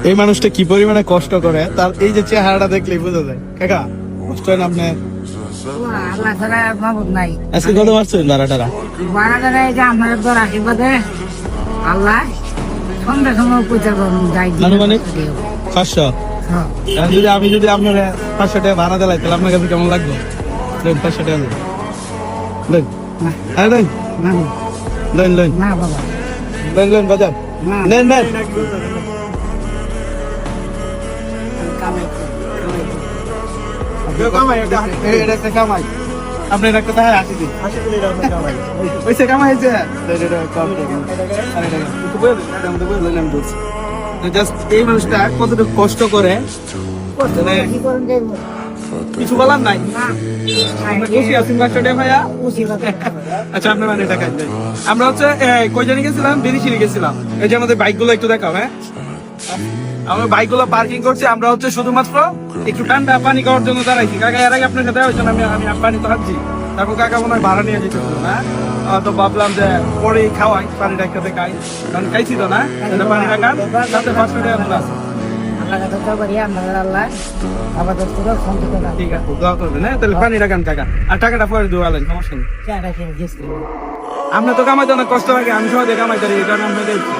এই মানুষটা কি পরিমাণে কষ্ট করে তার এই যে চেহারাটা দেখলেই বোঝা যায়। কাকা কষ্ট হয় না আপনার? আল্লাহ ছাড়া মাবুদ নাই। আজকে কত পারছেন ভাড়াটারা? বারাদারে যে আপনার তোর আশীর্বাদে আল্লাহ সন্ধ্যা সময় পয়সা যাই আনুমানিক 500। আমি যদি আপনার 500 টাকা ভাড়া দিলাই তাহলে আপনার কাছে কেমন লাগবে? 500 টাকা দেন। হ্যাঁ দেন দেন দেন না বাবা দেন দেন বাজার দেন দেন। কামাই আপনি একটা টাকা আসি দিন ওইসে কামাইছে জাস্ট এই মানুষটা কতটুকু কষ্ট করে কিছু বলার নাই। খুশি আছেন বাচ্চাটা ভাইয়া? আচ্ছা আপনার মানে টাকা আমরা হচ্ছে কই জানি গেছিলাম, বেরিশিরি গেছিলাম। এই যে আমাদের বাইক গুলো একটু দেখাও। হ্যাঁ আমরা বাইক গুলো পার্কিং করছি, আমরা হচ্ছে শুধুমাত্র একটু ঠান্ডা পানি খাওয়ার জন্য দাঁড়াইছি। কাকা এর আগে আপনার সাথে হয়েছে আমি পানি তো হাঁটছি, তারপর কাকা মনে হয় ভাড়া নিয়ে যেতেছিল না। তো ভাবলাম যে পরে খাওয়াই, পানিটা একসাথে খাই, কারণ খাইছি তো না, পানি রাখার সাথে 500 টাকা প্লাস। ঠিক আছে দোয়া করবেন। হ্যাঁ তাহলে পানি রাখান কাকা, আর টাকাটা পরে দোয়ালেন, সমস্যা নেই। আমরা তো কামাইতে অনেক কষ্ট লাগে, আমি সবাই কামাইতে এই কারণে আমরা দেখছি।